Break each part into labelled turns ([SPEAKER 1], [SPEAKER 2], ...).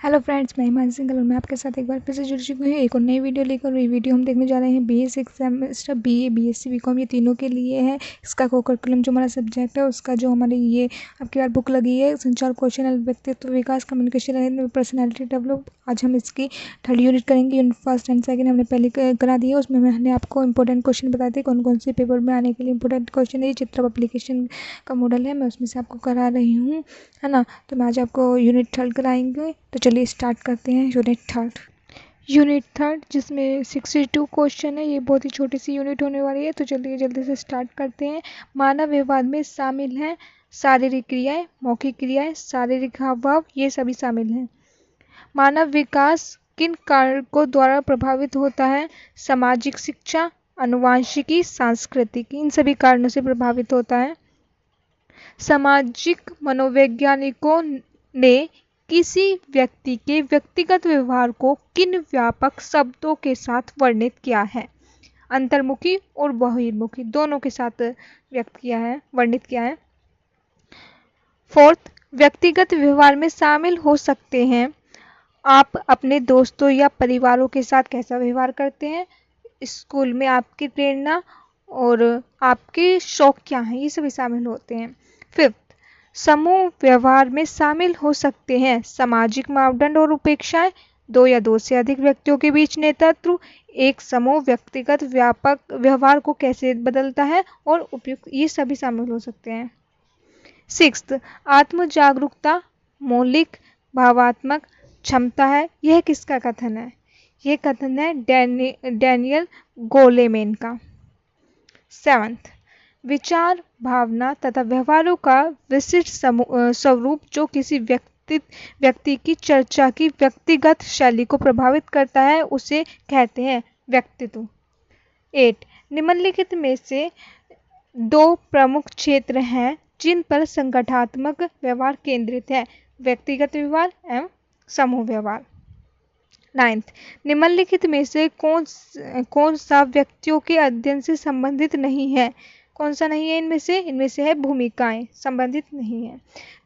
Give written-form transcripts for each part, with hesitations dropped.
[SPEAKER 1] Hello friends, मैं हिमांशी सिंघल और मैं आपके साथ एक बार फिर से जुड़ चुकी हूँ एक और नई वीडियो लेकर। ये वीडियो हम देखने जा रहे हैं BA 6 semester BA BSc BCom ये तीनों के लिए है। इसका को करिकुलम जो हमारा सब्जेक्ट है उसका जो हमारी ये आपकी बार बुक लगी है संचार कौशल व्यक्तित्व विकास कम्युनिकेशन पर्सनैलिटी डेवलप। आज हम इसकी थर्ड यूनिट करेंगे। यूनिट फर्स्ट एंड सेकंड हमने पहले करा दी है। उसमें मैंने आपको इंपॉर्टेंट क्वेश्चन बताए थे कौन कौन से पेपर में आने के लिए इंपॉर्टेंट क्वेश्चन है। चित्र एप्लीकेशन का मॉडल है, मैं उसमें से आपको करा रही हूँ, है ना। तो मैं आज आपको यूनिट थर्ड कराएंगे। तो चलिए स्टार्ट करते हैं यूनिट थर्ड जिसमें 62 क्वेश्चन है। ये बहुत ही छोटी सी यूनिट होने वाली है। तो चलिए जल्दी से स्टार्ट करते हैं। मानव व्यवहार में शामिल हैं शारीरिक क्रियाएं, मौखिक क्रियाएं, शारीरिक हाव भाव, ये सभी शामिल हैं। मानव विकास किन कारकों द्वारा प्रभावित होता है? सामाजिक शिक्षा, आनुवांशिकी, सांस्कृतिक, इन सभी कारणों से प्रभावित होता है। सामाजिक मनोवैज्ञानिकों ने किसी व्यक्ति के व्यक्तिगत व्यवहार को किन व्यापक शब्दों के साथ वर्णित किया है? अंतर्मुखी और बहिर्मुखी दोनों के साथ व्यक्त किया है, वर्णित किया है। फोर्थ, व्यक्तिगत व्यवहार में शामिल हो सकते हैं आप अपने दोस्तों या परिवारों के साथ कैसा व्यवहार करते हैं, स्कूल में आपकी प्रेरणा और आपके शौक क्या हैं, ये सभी शामिल होते हैं। फिफ्थ, समूह व्यवहार में शामिल हो सकते हैं सामाजिक मापदंड और उपेक्षाएं, दो या दो से अधिक व्यक्तियों के बीच नेतृत्व, एक समूह व्यक्तिगत व्यापक व्यवहार को कैसे बदलता है और उपयुक्त, ये सभी शामिल हो सकते हैं। सिक्स्थ, आत्म जागरूकता मौलिक भावात्मक क्षमता है। यह किसका कथन है? यह कथन है डैनियल गोलेमैन का। सेवंथ, विचार भावना तथा व्यवहारों का विशिष्ट स्वरूप जो किसी व्यक्ति की चर्चा की व्यक्तिगत शैली को प्रभावित करता है उसे कहते हैं व्यक्तित्व। 8, निम्नलिखित में से दो प्रमुख क्षेत्र हैं जिन पर संगठनात्मक व्यवहार केंद्रित है, व्यक्तिगत व्यवहार एवं समूह व्यवहार। 9th, निम्नलिखित में से कौन सा व्यक्तियों के अध्ययन से संबंधित नहीं है? कौन सा नहीं है इनमें से है भूमिकाएं, संबंधित नहीं है।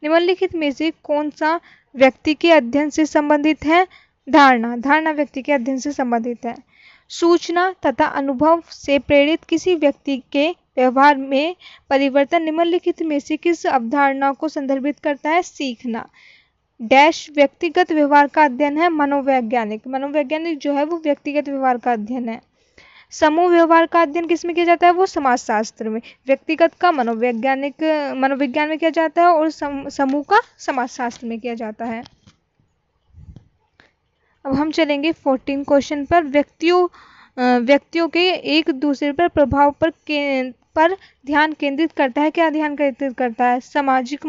[SPEAKER 1] निम्नलिखित में से कौन सा व्यक्ति के अध्ययन से संबंधित है? धारणा व्यक्ति के अध्ययन से संबंधित है। सूचना तथा अनुभव से प्रेरित किसी व्यक्ति के व्यवहार में परिवर्तन निम्नलिखित में से किस अवधारणा को संदर्भित करता है? सीखना। डैश व्यक्तिगत व्यवहार का अध्ययन है मनोवैज्ञानिक जो है वो व्यक्तिगत व्यवहार का अध्ययन है। समूह व्यवहार का अध्ययन किसमें किया जाता है? वो समाजशास्त्र में। व्यक्तिगत का मनोविज्ञान में किया जाता है और समूह का समाजशास्त्र में किया जाता है। अब हम चलेंगे 14 क्वेश्चन पर। व्यक्तियों के एक दूसरे पर प्रभाव पर ध्यान केंद्रित करता है। क्या ध्यान केंद्रित करता है? सामाजिक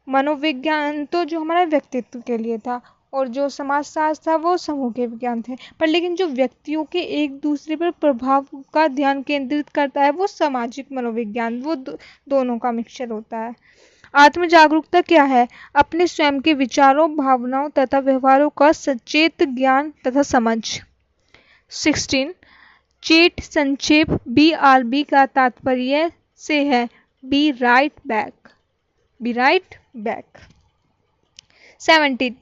[SPEAKER 1] मनोविज्ञान तो जो हमारा व्यक्तित्व के लिए था और जो समाजशास्त्र था वो समूह के विज्ञान थे। पर लेकिन जो व्यक्तियों के एक दूसरे पर प्रभाव का ध्यान केंद्रित करता है वो सामाजिक मनोविज्ञान, वो दोनों का मिक्सचर होता है। आत्म जागरूकता क्या है? अपने स्वयं के विचारों, भावनाओं तथा व्यवहारों का सचेत ज्ञान तथा समझ। 16, चेट संक्षेप BRB का तात्पर्य से है बी राइट बैक। 17,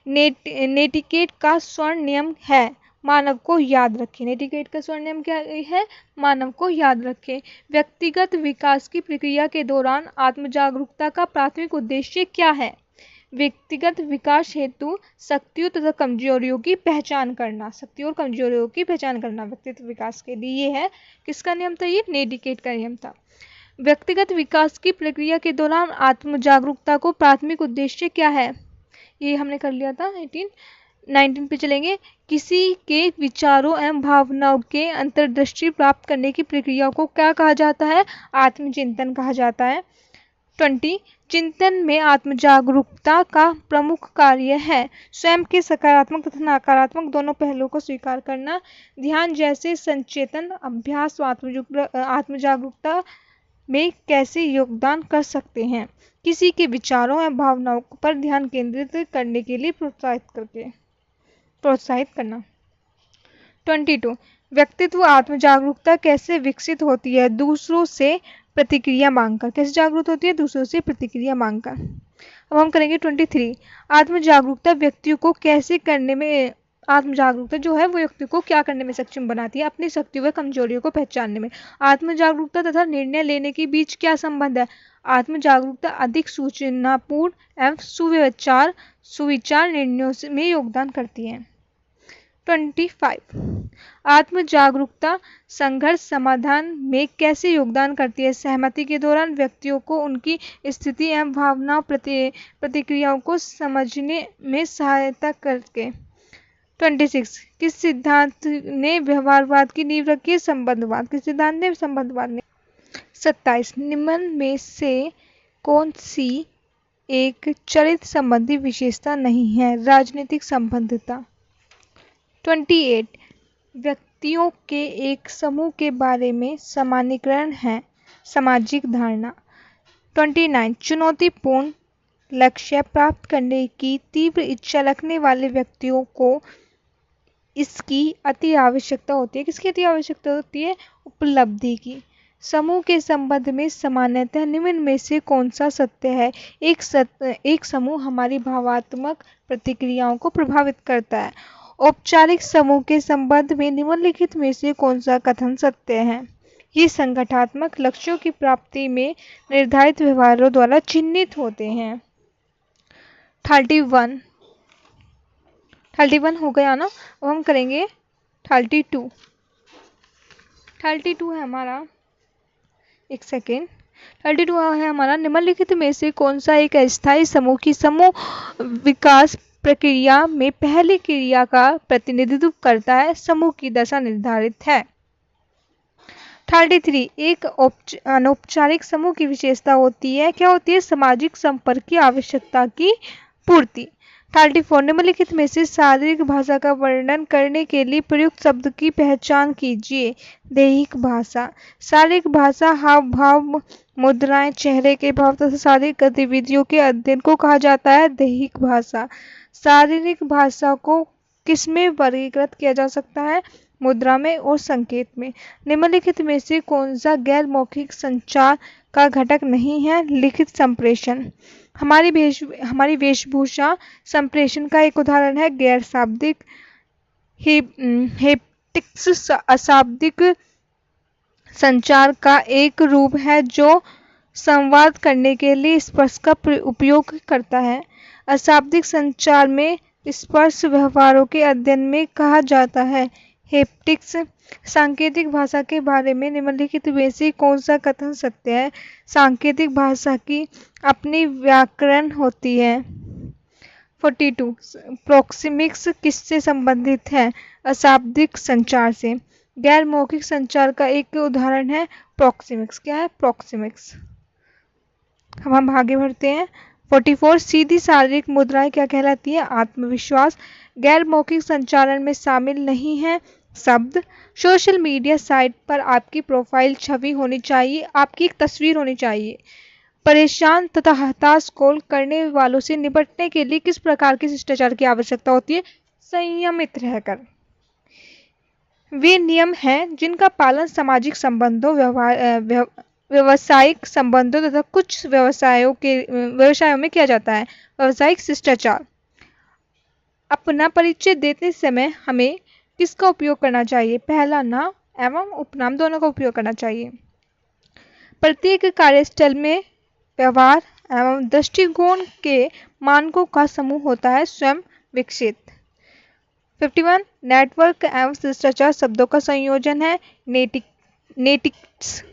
[SPEAKER 1] नेटिकेट का स्वर्ण नियम है मानव को याद रखें। नेटिकेट का स्वर्ण नियम क्या है? मानव को याद रखें। व्यक्तिगत विकास की प्रक्रिया के दौरान आत्म जागरूकता का प्राथमिक उद्देश्य क्या है? व्यक्तिगत विकास हेतु शक्तियों तथा कमजोरियों की पहचान करना। व्यक्तित्व विकास के लिए है। किसका नियम था ये? नेटिकेट का नियम था। व्यक्तिगत विकास की प्रक्रिया के दौरान आत्म जागरूकता को प्राथमिक उद्देश्य क्या है? ये हमने कर लिया था। 19 पे चलेंगे। किसी के विचारों एवं भावनाओं के अंतर्दृष्टि प्राप्त करने की प्रक्रिया को क्या कहा जाता है? आत्मचिंतन कहा जाता है। 20, चिंतन में आत्म जागरूकता का प्रमुख कार्य है स्वयं के सकारात्मक तथा नकारात्मक दोनों पहलुओं को स्वीकार करना। ध्यान जैसे संचेतन अभ्यास आत्म जागरूकता में कैसे योगदान कर सकते हैं? किसी के विचारों एवं भावनाओं पर ध्यान केंद्रित करने के लिए प्रोत्साहित करना। 22, व्यक्तित्व आत्म जागरूकता कैसे विकसित होती है? दूसरों से प्रतिक्रिया मांगकर। कैसे जागरूक होती है? दूसरों से प्रतिक्रिया मांगकर। अब हम करेंगे 23। आत्म जागरूकता व्यक्तियों को कैसे करने में आत्म जागरूकता जो है वो व्यक्ति को क्या करने में सक्षम बनाती है? अपनी शक्तियों व कमजोरियों को पहचानने में। आत्म जागरूकता तथा निर्णय लेने के बीच क्या संबंध है? आत्म जागरूकता अधिक सूचनापूर्ण एवं सुविचार निर्णयों में योगदान करती है। 25। आत्म जागरूकता संघर्ष समाधान में कैसे योगदान करती है? सहमति के दौरान व्यक्तियों को उनकी स्थिति एवं भावनाओं प्रतिक्रियाओं को समझने में सहायता करके। 26। किस सिद्धांत ने व्यवहारवाद की नींव रखी है? संबंधवाद। किस सिद्धांत ने? संबंधवाद ने। 27। निम्न में से कौन सी एक चरित्र संबंधी विशेषता नहीं है? राजनीतिक संबंधता। 28। व्यक्तियों के एक समूह के बारे में सामान्यीकरण है सामाजिक धारणा। 29। चुनौतीपूर्ण लक्ष्य प्राप्त करने की तीव्र इच्छा रखने वाले व्यक्तियों को इसकी अति आवश्यकता होती है। किसकी अति आवश्यकता होती है? उपलब्धि की। समूह के संबंध में सामान्यतः निम्न में से कौन सा सत्य है? एक समूह हमारी भावात्मक प्रतिक्रियाओं को प्रभावित करता है। औपचारिक समूह के संबंध में निम्नलिखित में से कौन सा कथन सत्य है? ये संगठनात्मक लक्ष्यों की प्राप्ति में निर्धारित व्यवहारों द्वारा चिन्हित होते हैं। 31 हो गया ना। अब हम करेंगे 32 है हमारा, एक सेकेंड। 32 है हमारा, निम्नलिखित में से कौन सा एक अस्थायी समूह की समूह विकास प्रक्रिया में पहली क्रिया का प्रतिनिधित्व करता है? समूह की दशा निर्धारित है। 33। एक अनौपचारिक समूह की विशेषता होती है, क्या होती है? सामाजिक संपर्क की आवश्यकता की पूर्ति। 34। निम्नलिखित में से शारीरिक भाषा का वर्णन करने के लिए प्रयुक्त शब्द की पहचान कीजिए। दैहिक भाषा। शारीरिक भाषा हाव भाव, मुद्राएं, चेहरे के भाव तथा शारीरिक गतिविधियों के अध्ययन को कहा जाता है दैहिक भाषा। शारीरिक भाषा को किसमें वर्गीकृत किया जा सकता है? मुद्रा में और संकेत में। निम्नलिखित में से कौन सा गैर मौखिक संचार का घटक नहीं है? लिखित संप्रेषण। हमारी वेशभूषा संप्रेषण का एक उदाहरण है गैर शाब्दिक हेप्टिक्स। अशाब्दिक संचार का एक रूप है जो संवाद करने के लिए स्पर्श का उपयोग करता है। अशाब्दिक संचार में स्पर्श व्यवहारों के अध्ययन में कहा जाता है हेप्टिक्स। सांकेतिक भाषा के बारे में निम्नलिखित में से कौन सा कथन सत्य है? सांकेतिक भाषा की अपनी व्याकरण होती है। 42। प्रोक्सिमिक्स किससे संबंधित है? अशाब्दिक संचार से। गैर मौखिक संचार का एक उदाहरण है प्रोक्सिमिक्स। क्या है? प्रोक्सिमिक्स। हम आगे बढ़ते हैं। 44। सीधी शारीरिक मुद्राएं क्या कहलाती है? आत्मविश्वास। गैर मौखिक संचारण में शामिल नहीं है शब्द। सोशल मीडिया साइट पर आपकी प्रोफाइल छवि होनी चाहिए, आपकी एक तस्वीर होनी चाहिए। परेशान तथा हताश कॉल करने वालों से निपटने के लिए किस प्रकार के शिष्टाचार की आवश्यकता होती है? संयमित रहकर। वे नियम हैं जिनका पालन सामाजिक संबंधों, व्यावसायिक संबंधों तथा कुछ व्यवसायों में किया जाता है। व्यावसायिक शिष्टाचार। अपना परिचय देते समय हमें किसका उपयोग करना चाहिए? पहला नाम एवं उपनाम दोनों का उपयोग करना चाहिए। प्रत्येक कार्यस्थल में व्यवहार एवं दृष्टिकोण के मानकों का समूह होता है स्वयं विकसित। 51। नेटवर्क एवं शिष्टाचार शब्दों का संयोजन है नेटिक्स।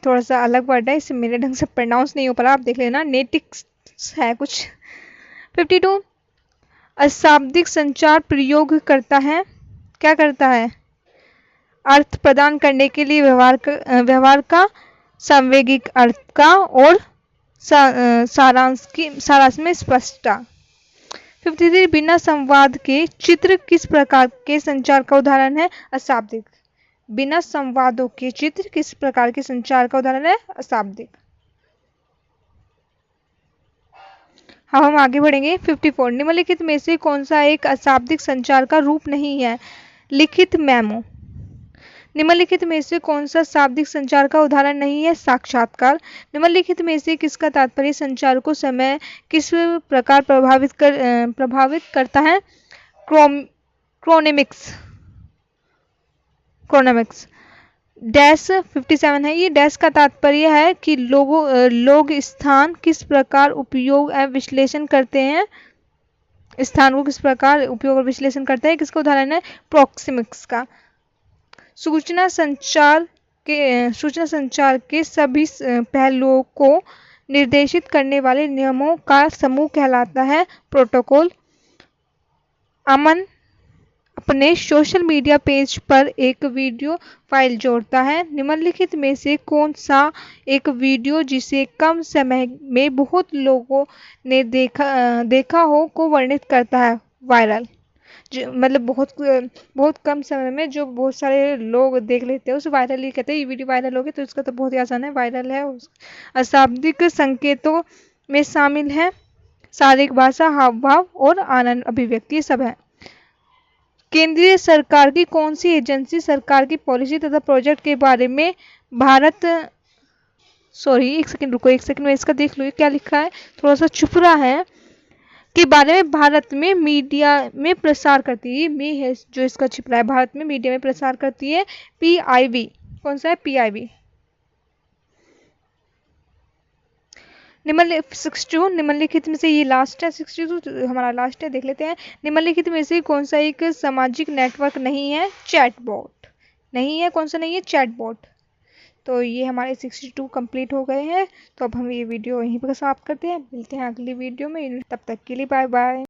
[SPEAKER 1] थोड़ा सा अलग वर्ड है, इसे मेरे ढंग से प्रोनाउंस नहीं हो पा रहा, आप देख लेना। नेटिक्स है कुछ। 52। अशाब्दिक संचार प्रयोग करता है, क्या करता है? अर्थ प्रदान करने के लिए व्यवहार का, सांवेगिक अर्थ का और सारांश में स्पष्टता। 53। बिना संवाद के चित्र किस प्रकार के संचार का उदाहरण है? अशाब्दिक। बिना संवादों के चित्र किस प्रकार के संचार का उदाहरण है? अशाब्दिक। हम आगे बढ़ेंगे। 54। निम्नलिखित में से कौन सा एक अशाब्दिक संचार का रूप नहीं है? लिखित मेमो। निम्नलिखित में से कौन सा शाब्दिक संचार का उदाहरण नहीं है? साक्षात्कार। निम्नलिखित में से किसका तात्पर्य संचार को समय किस प्रकार प्रभावित करता है? क्रोनेमिक्स। डैश 57 है। ये डैश का तात्पर्य है कि लोग स्थान किस प्रकार उपयोग एवं विश्लेषण करते हैं, स्थान को किस प्रकार उपयोग और विश्लेषण करते हैं, किसका उदाहरण है? प्रोक्सिमिक्स का। सूचना संचार के सभी पहलुओं को निर्देशित करने वाले नियमों का समूह कहलाता है प्रोटोकॉल। अमन अपने सोशल मीडिया पेज पर एक वीडियो फाइल जोड़ता है। निम्नलिखित में से कौन सा एक वीडियो जिसे कम समय में बहुत लोगों ने देखा हो को वर्णित करता है? वायरल। मतलब बहुत कम समय में जो बहुत सारे लोग देख लेते हैं उसे वायरल ही कहते हैं। ये वीडियो वायरल हो गया तो इसका तो बहुत ही आसान है, वायरल है। अशाब्दिक संकेतों में शामिल है शारीरिक भाषा, हाव भाव और आनंद अभिव्यक्ति सब है। केंद्रीय सरकार की कौन सी एजेंसी सरकार की पॉलिसी तथा प्रोजेक्ट के बारे में एक सेकंड में इसका देख लो क्या लिखा है, थोड़ा सा छुप रहा है, के बारे में भारत में मीडिया में प्रसार करती है। में है जो इसका छिप रहा है, भारत में मीडिया में प्रसार करती है PIB। कौन सा है? PIB। 62 निम्नलिखित में से ये लास्ट है, 62 हमारा लास्ट है, देख लेते हैं। निम्नलिखित में से कौन सा एक सामाजिक नेटवर्क नहीं है? चैटबॉट नहीं है। कौन सा नहीं है? चैटबॉट। तो ये हमारे 62 कंप्लीट हो गए हैं। तो अब हम ये वीडियो यहीं पर समाप्त करते हैं, मिलते हैं अगली वीडियो में। तब तक के लिए बाय बाय।